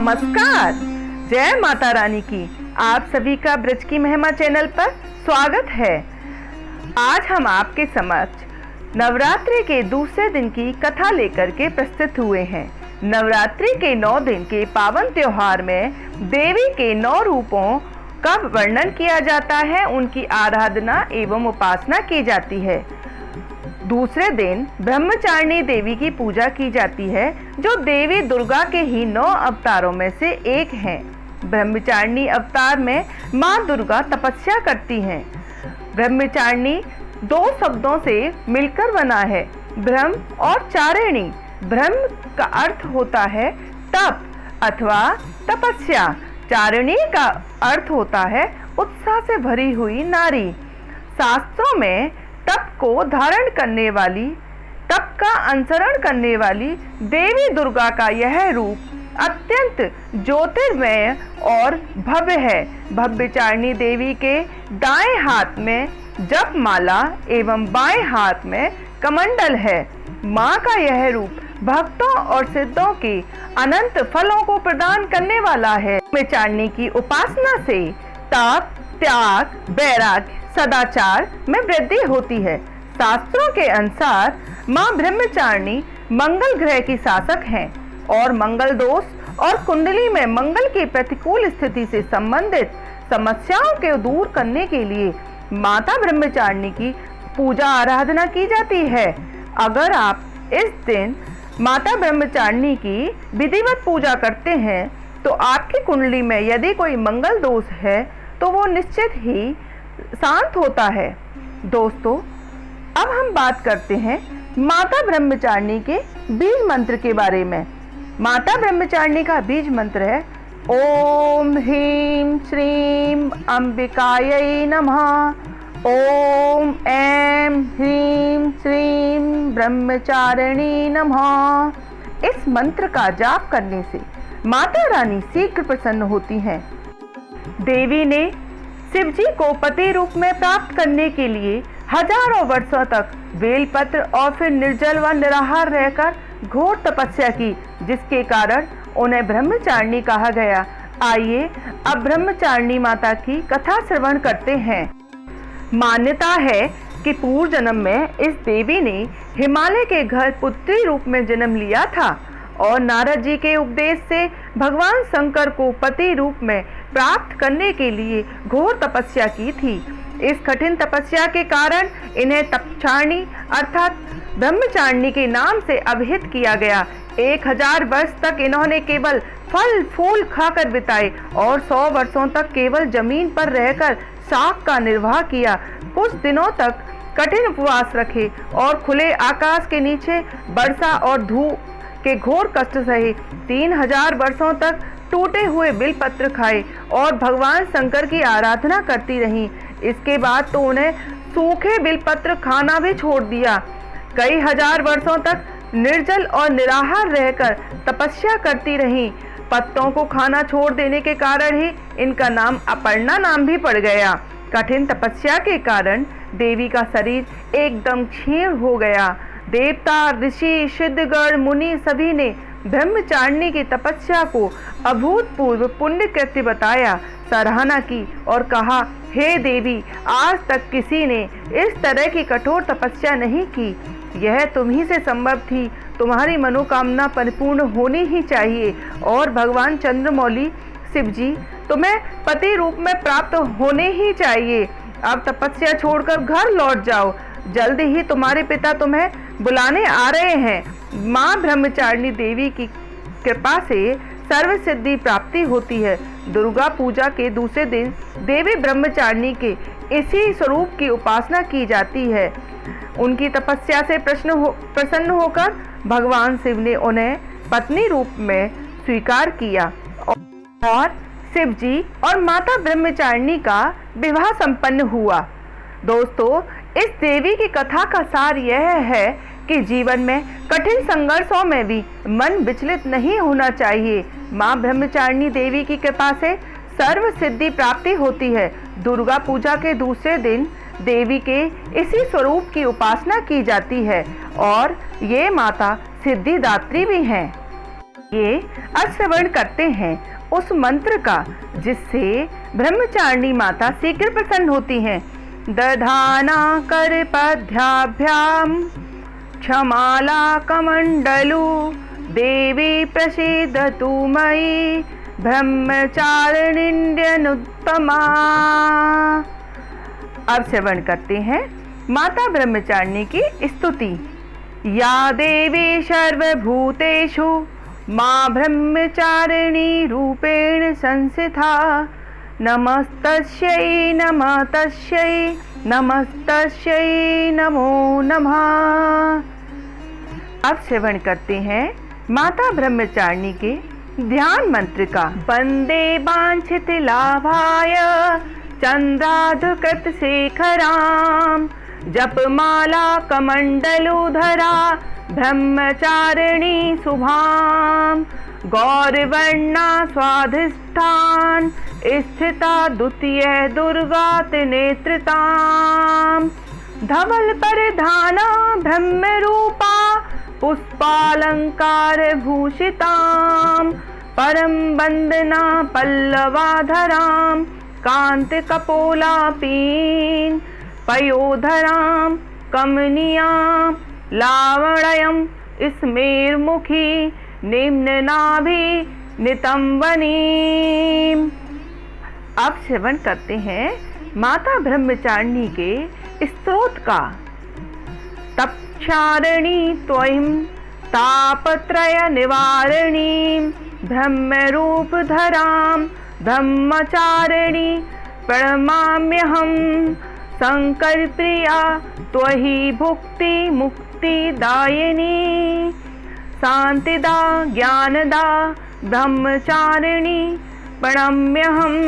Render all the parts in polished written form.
नमस्कार, जय माता रानी की। आप सभी का ब्रज की महिमा चैनल पर स्वागत है। आज हम आपके समक्ष नवरात्रि के दूसरे दिन की कथा लेकर के प्रस्तुत हुए हैं। नवरात्रि के 9 दिन के पावन त्योहार में देवी के 9 रूपों का वर्णन किया जाता है, उनकी आराधना एवं उपासना की जाती है। दूसरे दिन ब्रह्मचारिणी देवी की पूजा की जाती है, जो देवी दुर्गा के ही 9 अवतारों में से एक हैं। ब्रह्मचारिणी अवतार में मां दुर्गा तपस्या करती हैं। ब्रह्मचारिणी 2 शब्दों से मिलकर बना है, ब्रह्म और चारिणी। ब्रह्म का अर्थ होता है तप अथवा तपस्या, चारिणी का अर्थ होता है उत्साह से भरी हुई नारी। शास्त्रों में तप को धारण करने वाली, तप का अनुसरण करने वाली देवी दुर्गा का यह रूप अत्यंत ज्योतिर्मय और भव्य है। ब्रह्मचारिणी देवी के दाएं हाथ में जप माला एवं बाएं हाथ में कमंडल है। मां का यह रूप भक्तों और सिद्धों के अनंत फलों को प्रदान करने वाला है। ब्रह्मचारिणी की उपासना से तप, त्याग, वैराग्य, सदाचार में वृद्धि होती है। शास्त्रों के अनुसार मां ब्रह्मचारिणी मंगल ग्रह की शासक हैं और मंगल दोष और कुंडली में मंगल की प्रतिकूल स्थिति से संबंधित समस्याओं को दूर करने के लिए माता ब्रह्मचारिणी की पूजा आराधना की जाती है। अगर आप इस दिन माता ब्रह्मचारिणी की विधिवत पूजा करते हैं तो आपकी कुंडली में यदि कोई मंगल दोष है तो वो निश्चित ही शांत होता है। दोस्तों, अब हम बात करते हैं माता ब्रह्मचारिणी के बीज मंत्र के बारे में। माता ब्रह्मचारिणी का बीज मंत्र है ओम ह्रीं श्रीं अंबिकायै नमः। ओम ऐं ह्रीं श्रीं ब्रह्मचारिणी नमः। इस मंत्र का जाप करने से माता रानी शीघ्र प्रसन्न होती हैं। देवी ने शिव जी को पति रूप में प्राप्त करने के लिए हजारों वर्षों तक बेलपत्र और फिर निर्जल व निराहार रहकर घोर तपस्या की, जिसके कारण उन्हें ब्रह्मचारिणी कहा गया। आइए अब ब्रह्मचारिणी माता की कथा श्रवण करते हैं। मान्यता है कि पूर्व जन्म में इस देवी ने हिमालय के घर पुत्री रूप में जन्म लिया था और नारद जी के उपदेश से भगवान शंकर को पति रूप में प्राप्त करने के लिए घोर तपस्या की थी। इस कठिन तपस्या के कारण इन्हें तपचारिणी अर्थात ब्रह्मचारिणी के नाम से अभिहित किया गया। 1000 वर्ष तक इन्होंने केवल फल फूल खाकर बिताए और 100 वर्षों तक केवल जमीन पर रहकर शाक का निर्वाह किया। कुछ दिनों तक कठिन उपवास रखे और खुले आकाश के नीचे वर्षा और धूप के घोर कष्ट सहे। 3000 वर्षों तक टूटे हुए बिलपत्र खाए और भगवान शंकर की आराधना करती रहीं। इसके बाद तो उन्हें सूखे बिलपत्र खाना भी छोड़ दिया। कई हजार वर्षों तक निर्जल और निराहार रहकर तपस्या करती रहीं। पत्तों को खाना छोड़ देने के कारण ही इनका नाम अपर्णा नाम भी पड़ गया। कठिन तपस्या के कारण देवी का शरीर एकदम क्षीण हो गया। देवता, ऋषि, सिद्धगण, मुनि सभी ने ब्रह्मचारिणी की तपस्या को अभूतपूर्व पुण्य कृत्य बताया, सराहना की और कहा, हे देवी, आज तक किसी ने इस तरह की कठोर तपस्या नहीं की। यह तुम्ही से संभव थी। तुम्हारी मनोकामना परिपूर्ण होनी ही चाहिए और भगवान चंद्रमौली शिव जी तुम्हें पति रूप में प्राप्त होने ही चाहिए। अब तपस्या छोड़कर घर लौट जाओ, जल्दी ही तुम्हारे पिता तुम्हें बुलाने आ रहे हैं। मां ब्रह्मचारिणी देवी की कृपा से सर्व सिद्धि प्राप्ति होती है। दुर्गा पूजा के दूसरे दिन देवी ब्रह्मचारिणी के इसी स्वरूप की उपासना की जाती है। उनकी तपस्या से प्रसन्न होकर भगवान शिव ने उन्हें पत्नी रूप में स्वीकार किया और शिव जी और माता ब्रह्मचारिणी का विवाह संपन्न हुआ। दोस्तों, इस देवी की कथा का सार यह है कि जीवन में कठिन संघर्षों में भी मन विचलित नहीं होना चाहिए। मां ब्रह्मचारिणी देवी की कृपा से सर्व सिद्धि प्राप्ति होती है। दुर्गा पूजा के दूसरे दिन देवी के इसी स्वरूप की उपासना की जाती है और ये माता सिद्धिदात्री भी हैं। ये अब श्रवण करते हैं उस मंत्र का जिससे ब्रह्मचारिणी माता शीघ्र प्रसन्न होती हैं। दधाना कर पद्याभ्याम क्षमाला कमंडलु देवी प्रसीदतु मयि ब्रह्मचारिण्यनुत्तमा। अब श्रवण करते हैं माता ब्रह्मचारिणी की स्तुति। या देवी सर्वभूतेषु माँ ब्रह्मचारिणी रूपेण संस्थिता नमस्तस्यै नमस्तस्यै नमस्तस्यै नमो नमः। अब श्रवण करते हैं माता ब्रह्मचारिणी के ध्यान मंत्र का। वंदे वांछित लाभाय चंद्राधकृत शेखराम जपमाला कमंडलुधरा ब्रह्मचारिणी शुभाम गौरवर्णा स्वाधिष्ठान स्थिता द्वितीय दुर्गा त्रिनेत्रताम धवल परिधाना ब्रह्म रूपा पुष्पालंकार भूषिताम परम वंदना पल्लवाधराम कांत कपोलापीन पयोधराम कमनीयाम लावण्यम स्मेरमुखी निम्ननाभि नितंबनीम। अब श्रवण करते हैं माता ब्रह्मचारिणी के स्तोत्र का। तपचारिणी त्वयं तापत्रय निवारिणी ब्रह्मरूपधरां ब्रह्मचारिणी प्रणमाम्यहं शंकर प्रिया त्वयि भुक्ति मुक्तिदायिनी शांतिदा ज्ञानदा ब्रह्मचारिणी प्रणम्यहम्।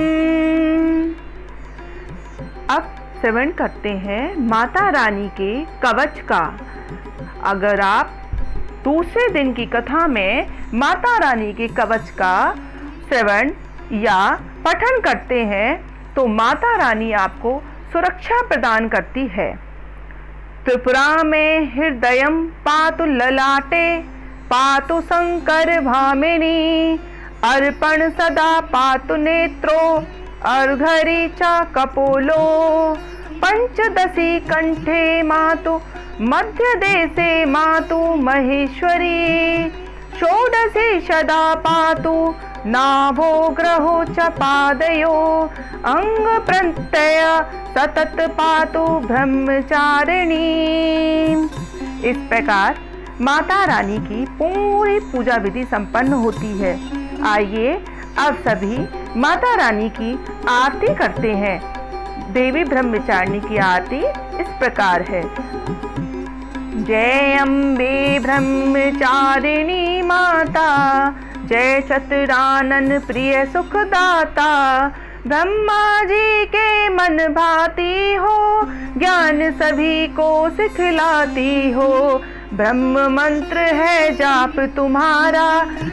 अब श्रवण करते हैं माता रानी के कवच का। अगर आप दूसरे दिन की कथा में माता रानी के कवच का श्रवण या पठन करते हैं तो माता रानी आपको सुरक्षा प्रदान करती है। त्रिपुरा में हृदयम पातु ललाटे पातु शंकर भामिनी अर्पण सदा पातु नेत्रो अर्घरी च कपोलो पंचदशी कंठे मातु मध्य देशे मातु महेश्वरी षोडशी सदा पातु नाभो ग्रहो च पादयो अंग प्रत्यय सतत पातु ब्रह्मचारिणी। इस प्रकार माता रानी की पूरी पूजा विधि संपन्न होती है। आइए अब सभी माता रानी की आरती करते हैं। देवी ब्रह्मचारिणी की आरती इस प्रकार है। जय अम्बे ब्रह्मचारिणी माता जय चतुरानन प्रिय सुखदाता ब्रह्मा जी के मन भाती हो ज्ञान सभी को सिखलाती हो ब्रह्म मंत्र है जाप तुम्हारा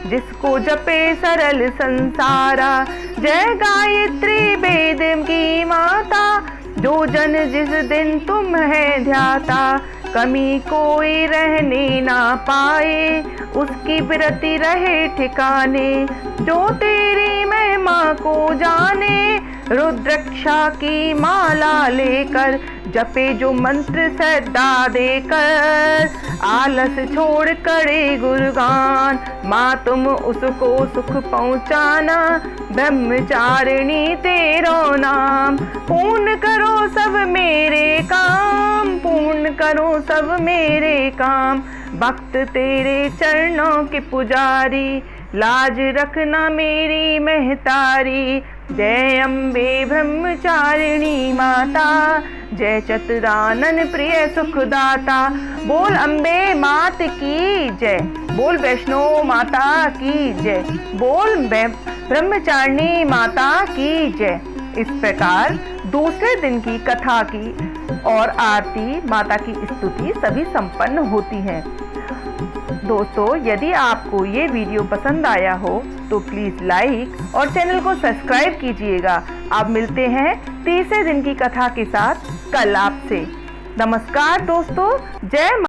जिसको जपे सरल संसारा। जय गायत्री वेद की माता जो जन जिस दिन तुम है ध्याता कमी कोई रहने ना पाए उसकी व्रति रहे ठिकाने जो तेरी महिमा को जाने रुद्रक्षा की माला लेकर जपे जो मंत्र सदा देकर आलस छोड़ करे गुणगान माँ तुम उसको सुख पहुँचाना ब्रह्मचारिणी तेरो नाम पूर्ण करो सब मेरे काम पूर्ण करो सब मेरे काम भक्त तेरे चरणों के पुजारी लाज रखना मेरी महतारी। जय अम्बे ब्रह्मचारिणी माता जय चतुरानन प्रिय सुखदाता। बोल अम्बे मात की जय बोल वैष्णो माता की जय बोल ब्रह्मचारिणी माता की जय। इस प्रकार दूसरे दिन की कथा की और आरती माता की स्तुति सभी संपन्न होती है। दोस्तों यदि आपको ये वीडियो पसंद आया हो तो प्लीज लाइक और चैनल को सब्सक्राइब कीजिएगा। आप मिलते हैं तीसरे दिन की कथा के साथ कल आपसे। नमस्कार दोस्तों, जय